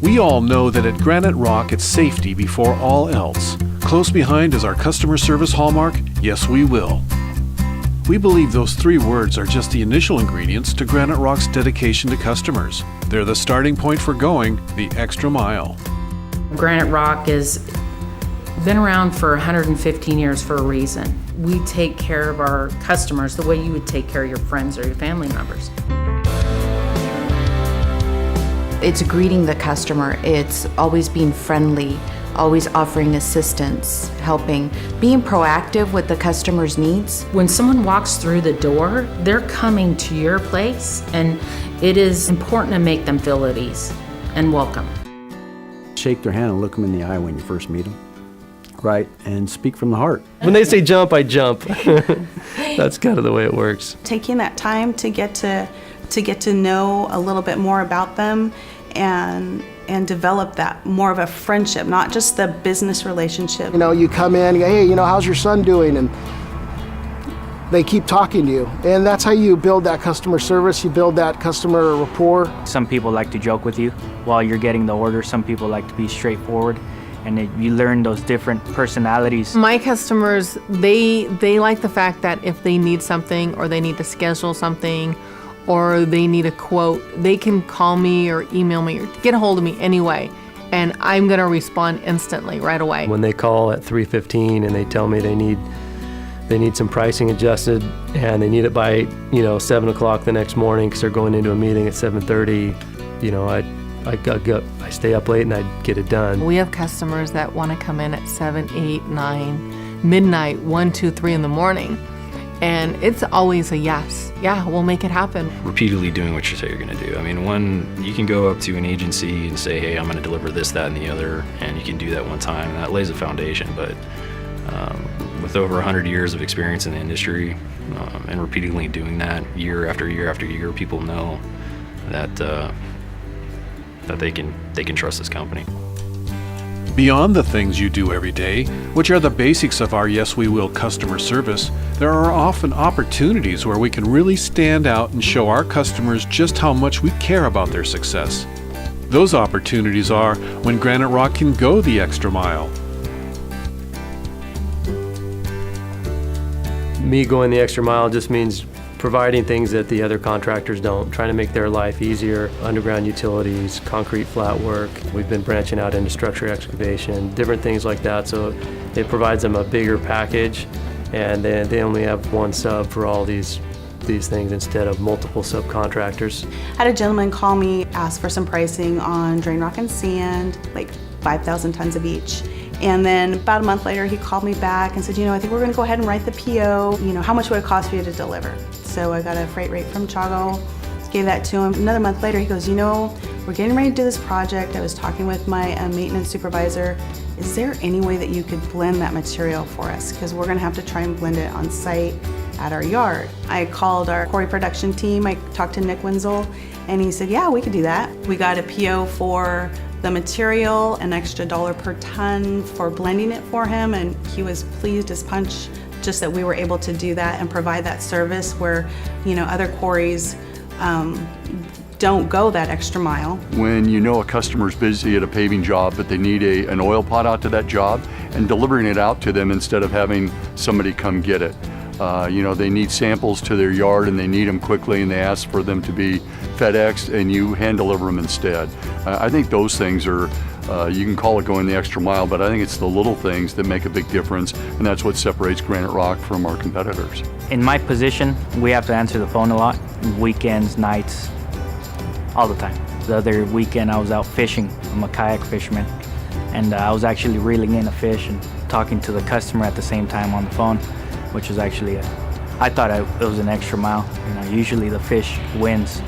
We all know that at Granite Rock it's safety before all else. Close behind is our customer service hallmark, Yes We Will. We believe those 3 words are just the initial ingredients to Granite Rock's dedication to customers. They're the starting point for going the extra mile. Granite Rock has been around for 115 years for a reason. We take care of our customers the way you would take care of your friends or your family members. It's greeting the customer. It's always being friendly, always offering assistance, helping, being proactive with the customer's needs. When someone walks through the door, they're coming to your place, and it is important to make them feel at ease and welcome. Shake their hand and look them in the eye when you first meet them, right? And speak from the heart. When they say jump, I jump. That's kind of the way it works. Taking that time to get to know a little bit more about them and develop that more of a friendship, not just the business relationship. You know, you come in and go, hey, how's your son doing? And they keep talking to you. And that's how you build that customer service, you build that customer rapport. Some people like to joke with you while you're getting the order. Some people like to be straightforward. And you learn those different personalities. My customers, they like the fact that if they need something or they need to schedule something or they need a quote, they can call me or email me or get a hold of me anyway, and I'm gonna respond instantly, right away. When they call at 3:15 and they tell me they need some pricing adjusted and they need it by 7 o'clock the next morning because they're going into a meeting at 7:30, I stay up late and I get it done. We have customers that want to come in at 7, 8, 9, midnight, 1, 2, 3 in the morning. And it's always a yes. Yeah, we'll make it happen. Repeatedly doing what you say you're going to do. I mean, you can go up to an agency and say, hey, I'm going to deliver this, that, and the other, and you can do that one time, and that lays a foundation. But with over 100 years of experience in the industry and repeatedly doing that year after year after year, people know that they can trust this company. Beyond the things you do every day, which are the basics of our Yes We Will customer service, there are often opportunities where we can really stand out and show our customers just how much we care about their success. Those opportunities are when Granite Rock can go the extra mile. Me going the extra mile just means providing things that the other contractors don't, trying to make their life easier, underground utilities, concrete flat work. We've been branching out into structure excavation, different things like that, so it provides them a bigger package, and then they only have one sub for all these things instead of multiple subcontractors. I had a gentleman call me, ask for some pricing on drain rock and sand, like 5,000 tons of each. And then about a month later, he called me back and said, I think we're gonna go ahead and write the PO. How much would it cost for you to deliver? So I got a freight rate from Chago, gave that to him. Another month later, he goes, we're getting ready to do this project. I was talking with my maintenance supervisor. Is there any way that you could blend that material for us? Because we're gonna have to try and blend it on site at our yard. I called our quarry production team. I talked to Nick Wenzel, and he said, yeah, we could do that. We got a PO for the material, an extra $1 per ton for blending it for him, and he was pleased as punch just that we were able to do that and provide that service where other quarries don't go that extra mile. When a customer's busy at a paving job but they need an oil pot out to that job, and delivering it out to them instead of having somebody come get it. They need samples to their yard and they need them quickly, and they ask for them to be FedExed, and you hand deliver them instead. I think those things are, you can call it going the extra mile, but I think it's the little things that make a big difference, and that's what separates Granite Rock from our competitors. In my position, we have to answer the phone a lot, weekends, nights, all the time. The other weekend I was out fishing. I'm a kayak fisherman, and I was actually reeling in a fish and talking to the customer at the same time on the phone, which was actually, I thought it was an extra mile. Usually the fish wins,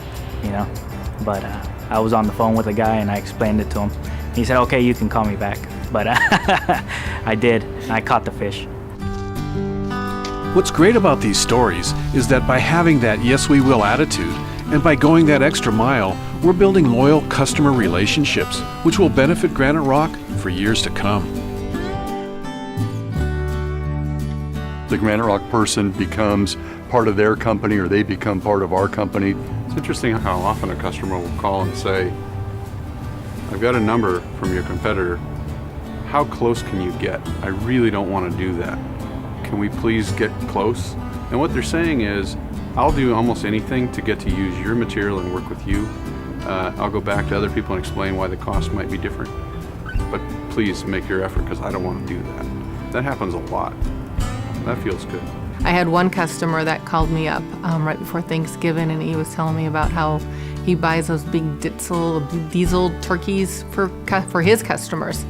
but I was on the phone with a guy and I explained it to him. He said, okay, you can call me back. But I did, and I caught the fish. What's great about these stories is that by having that Yes We Will attitude and by going that extra mile, we're building loyal customer relationships, which will benefit Granite Rock for years to come. The Granite Rock person becomes part of their company, or they become part of our company. It's interesting how often a customer will call and say, I've got a number from your competitor. How close can you get? I really don't want to do that. Can we please get close? And what they're saying is, I'll do almost anything to get to use your material and work with you. I'll go back to other people and explain why the cost might be different. But please make your effort, because I don't want to do that. That happens a lot. That feels good. I had one customer that called me up right before Thanksgiving, and he was telling me about how he buys those big diesel turkeys for his customers,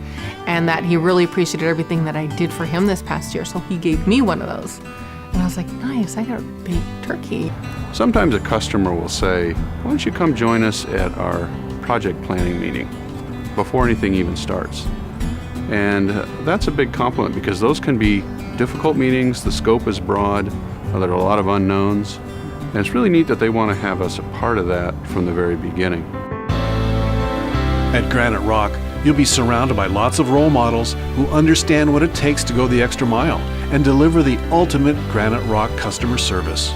and that he really appreciated everything that I did for him this past year, so he gave me one of those. And I was like, nice, I got a big turkey. Sometimes a customer will say, why don't you come join us at our project planning meeting before anything even starts? And that's a big compliment, because those can be difficult meetings. The scope is broad. There are a lot of unknowns. And it's really neat that they want to have us a part of that from the very beginning. At Granite Rock, you'll be surrounded by lots of role models who understand what it takes to go the extra mile and deliver the ultimate Granite Rock customer service.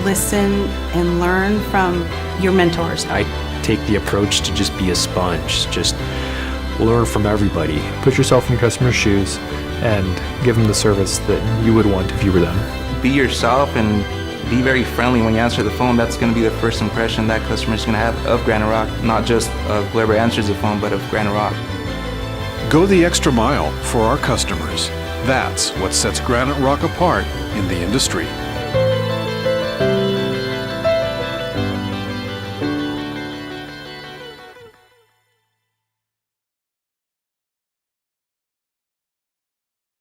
Listen and learn from your mentors. I take the approach to just be a sponge, just learn from everybody. Put yourself in your customer's shoes and give them the service that you would want if you were them. Be yourself and be very friendly when you answer the phone. That's going to be the first impression that customer's going to have of Granite Rock, not just of whoever answers the phone, but of Granite Rock. Go the extra mile for our customers. That's what sets Granite Rock apart in the industry.